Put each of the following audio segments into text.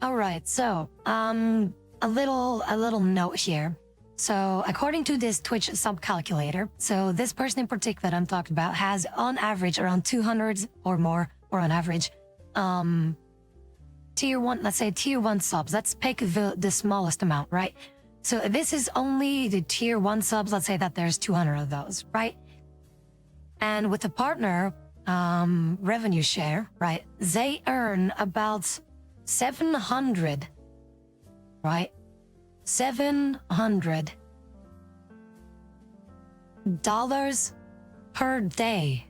All right, so a little note here. So according to this Twitch sub calculator, so this person in particular that I'm talking about has on average around 200 or more, or on average, tier one, let's say tier one subs. Let's pick the smallest amount, right? So this is only the tier one subs. Let's say that there's 200 of those, right? And with the partner revenue share, right? They earn about 700, right? $700 per day.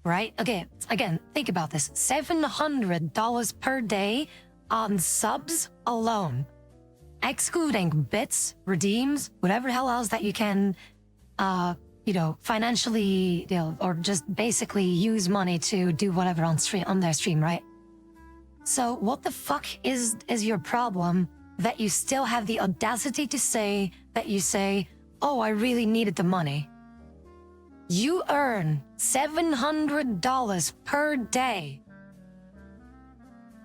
Right? Okay, again, think about this. $700 per day on subs alone, excluding bits, redeems, whatever the hell else that you can, financially, or just basically use money to do whatever on their stream, right? So what the fuck is your problem that you still have the audacity to say that you say, oh, I really needed the money? You earn $700 per day.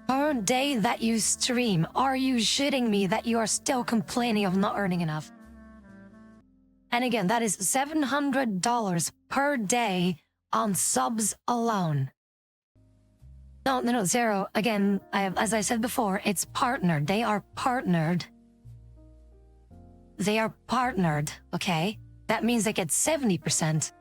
Per day that you stream. Are you shitting me that you are still complaining of not earning enough? And again, that is $700 per day on subs alone. No, zero. Again, as I said before, it's partnered. They are partnered. They are partnered, okay? That means they get 70%.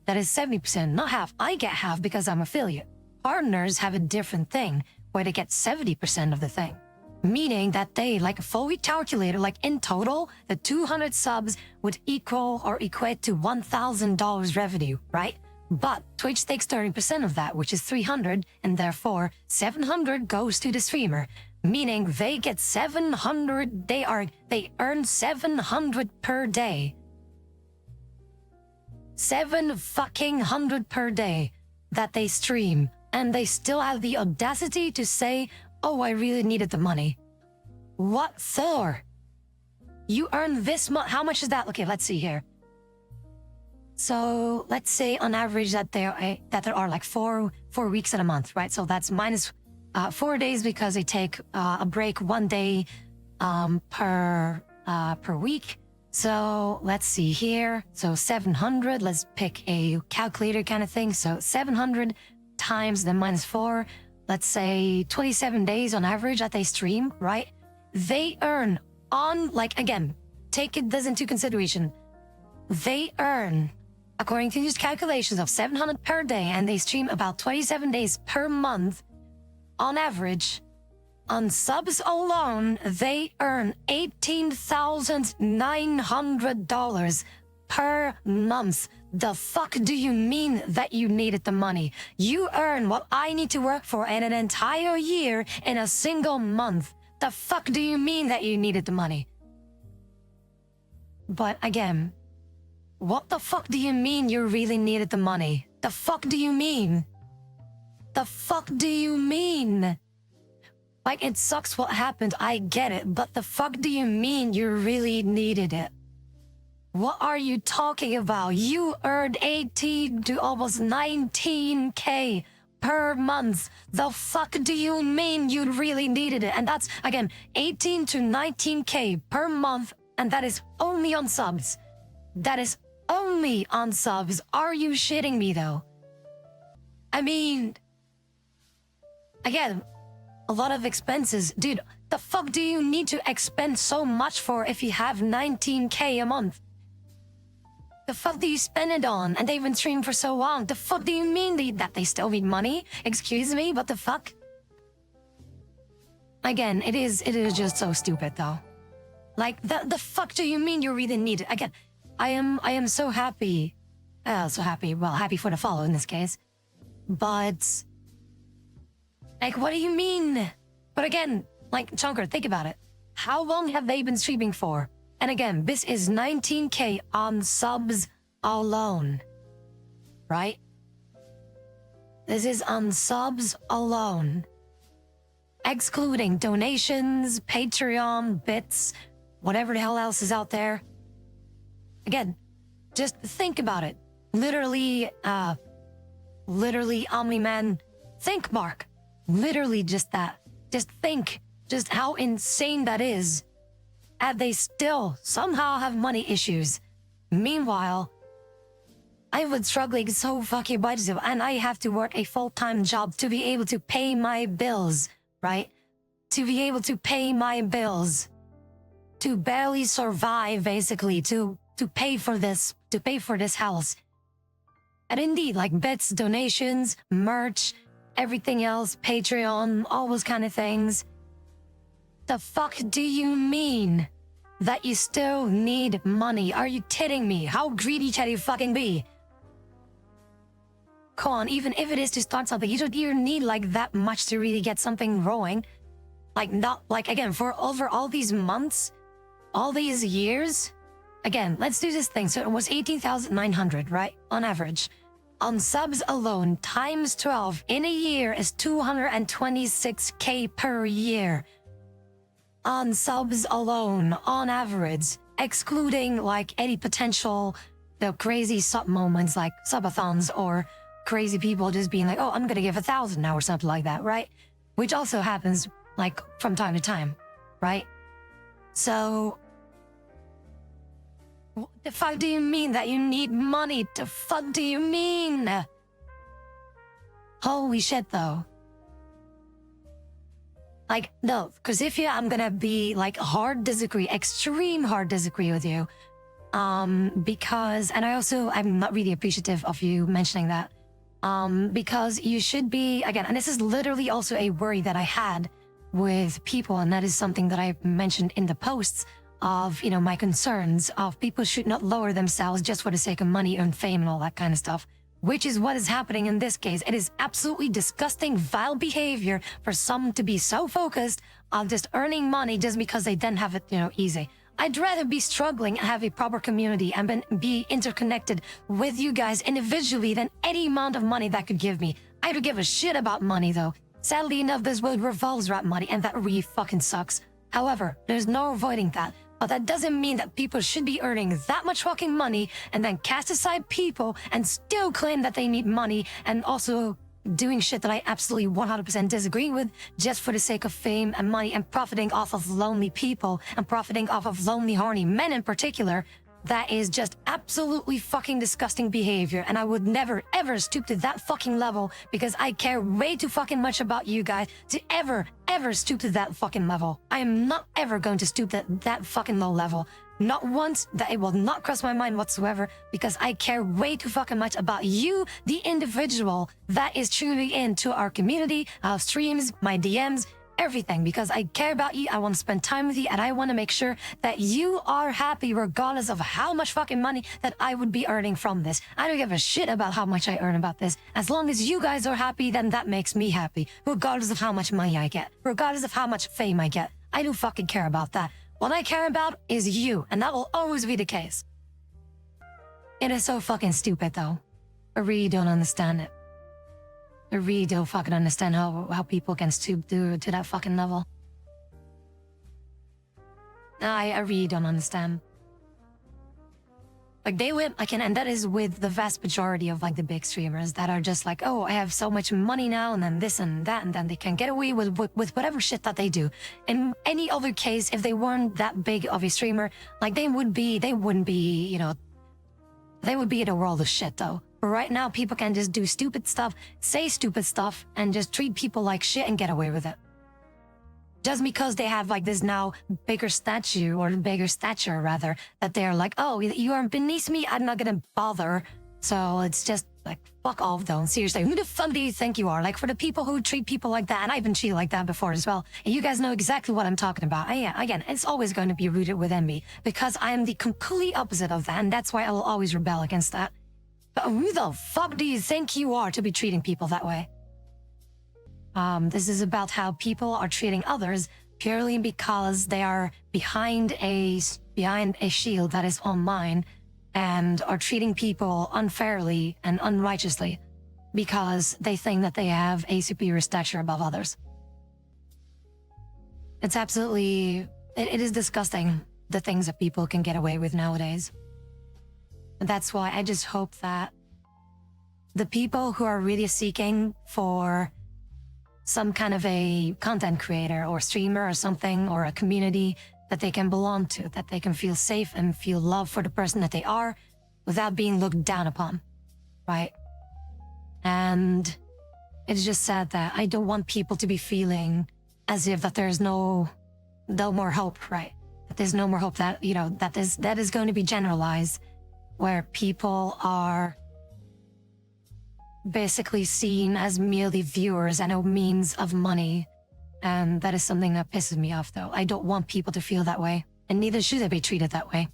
That is 70%, not half. I get half because I'm affiliate. Partners have a different thing, where they get 70% of the thing. Meaning that they, like fully calculated, like in total, the 200 subs would equal or equate to $1,000 revenue, right? But Twitch takes 30% of that, which is 300, and therefore 700 goes to the streamer, meaning they get 700, they earn 700 per day. 700 per day that they stream, and they still have the audacity to say, oh, I really needed the money. What for? You earn this much, how much is that? Okay, let's see here. So let's say on average that there are like four weeks in a month, right? So that's minus 4 days because they take a break 1 day per week. So let's see here. So 700, let's pick a calculator kind of thing. So 700 times the minus 4, let's say 27 days on average that they stream, right? They earn on, like, again, take this into consideration. They earn, according to these calculations, of 700 per day, and they stream about 27 days per month on average. On subs alone, they earn $18,900 per month. The fuck do you mean that you needed the money? You earn what I need to work for in an entire year in a single month. The fuck do you mean that you needed the money? But again, what the fuck do you mean you really needed the money? The fuck do you mean? The fuck do you mean? Like, it sucks what happened, I get it, but the fuck do you mean you really needed it? What are you talking about? You earned 18 to almost 19K per month. The fuck do you mean you really needed it? And that's, again, 18 to 19K per month, and that is only on subs. That is only on subs. Are you shitting me, though? I mean, again, a lot of expenses. Dude, the fuck do you need to expend so much for if you have 19K a month? The fuck do you spend it on? And they've been streaming for so long. The fuck do you mean that they still need money? Excuse me, but the fuck? Again, it is just so stupid, though. Like, the fuck do you mean you really need it? Again, I am so happy. Well, happy for the follow in this case. But, like, what do you mean? But again, like, Chunker, think about it. How long have they been streaming for? And again, this is 19K on subs alone, right? This is on subs alone. Excluding donations, Patreon, bits, whatever the hell else is out there. Again, just think about it. Literally, Omni-Man Think, Mark. Literally just that. Just think just how insane that is. And they still somehow have money issues. Meanwhile, I've been struggling so fucking much, and I have to work a full-time job to be able to pay my bills, right? To be able to pay my bills. To barely survive, basically, to pay for this house. And indeed, like bits, donations, merch, everything else, Patreon, all those kind of things. The fuck do you mean that you still need money? Are you kidding me? How greedy can you fucking be? Come on, even if it is to start something, you don't even need like that much to really get something rolling. Like not like again, for over all these months, all these years. Again, let's do this thing. So it was 18,900, right? On average. On subs alone, times 12 in a year is 226k per year. On subs alone, on average, excluding like any potential, the crazy sub moments like subathons or crazy people just being like, oh, I'm gonna give 1,000 now or something like that, right? Which also happens like from time to time, right? So, what the fuck do you mean that you need money? The fuck do you mean? Holy shit, though. Like, no, because if I'm gonna be like extreme hard disagree with you. Because, and I'm not really appreciative of you mentioning that. Because you should be, again, and this is literally also a worry that I had with people, and that is something that I mentioned in the posts of, my concerns of people should not lower themselves just for the sake of money and fame and all that kind of stuff, which is what is happening in this case. It is absolutely disgusting, vile behavior for some to be so focused on just earning money just because they then have it, easy. I'd rather be struggling and have a proper community and be interconnected with you guys individually than any amount of money that could give me. I don't give a shit about money, though. Sadly enough, this world revolves around money, and that really fucking sucks. However, there's no avoiding that. But that doesn't mean that people should be earning that much fucking money and then cast aside people and still claim that they need money and also doing shit that I absolutely 100% disagree with just for the sake of fame and money and profiting off of lonely people and profiting off of lonely, horny men in particular. That is just absolutely fucking disgusting behavior, and I would never ever stoop to that fucking level because I care way too fucking much about you guys to ever stoop to that fucking level. I am not ever going to stoop to that fucking low level. Not once. That it will not cross my mind whatsoever because I care way too fucking much about you, the individual that is tuning into our community, our streams, my DMs, everything, because I care about you. I want to spend time with you, and I want to make sure that you are happy regardless of how much fucking money that I would be earning from this. I don't give a shit about how much I earn about this. As long as you guys are happy, then that makes me happy, regardless of how much money I get, regardless of how much fame I get. I don't fucking care about that. What I care about is you, and that will always be the case. It is so fucking stupid, though. I really don't understand it. I really don't fucking understand how people can stoop to that fucking level. I really don't understand. Like they went, and that is with the vast majority of like the big streamers that are just like, oh, I have so much money now, and then this and that, and then they can get away with whatever shit that they do. In any other case, if they weren't that big of a streamer, like they wouldn't be, they would be in a world of shit, though. But right now, people can just do stupid stuff, say stupid stuff, and just treat people like shit and get away with it. Just because they have like this now bigger stature, rather, that they're like, oh, you are beneath me, I'm not gonna bother. So it's just like, fuck off, though. Seriously, who the fuck do you think you are? Like, for the people who treat people like that, and I've been treated like that before as well, and you guys know exactly what I'm talking about. Again, it's always going to be rooted with envy, because I am the complete opposite of that, and that's why I will always rebel against that. But who the fuck do you think you are to be treating people that way? This is about how people are treating others purely because they are behind a shield that is online and are treating people unfairly and unrighteously because they think that they have a superior stature above others. It's absolutely, it is disgusting, the things that people can get away with nowadays. That's why I just hope that the people who are really seeking for some kind of a content creator or streamer or something, or a community that they can belong to, that they can feel safe and feel love for the person that they are without being looked down upon, right? And it's just sad that I don't want people to be feeling as if that there's no more hope, right? That there's no more hope, that, you know, that is going to be generalized, where people are basically seen as merely viewers and a means of money. And that is something that pisses me off, though. I don't want people to feel that way, and neither should they be treated that way.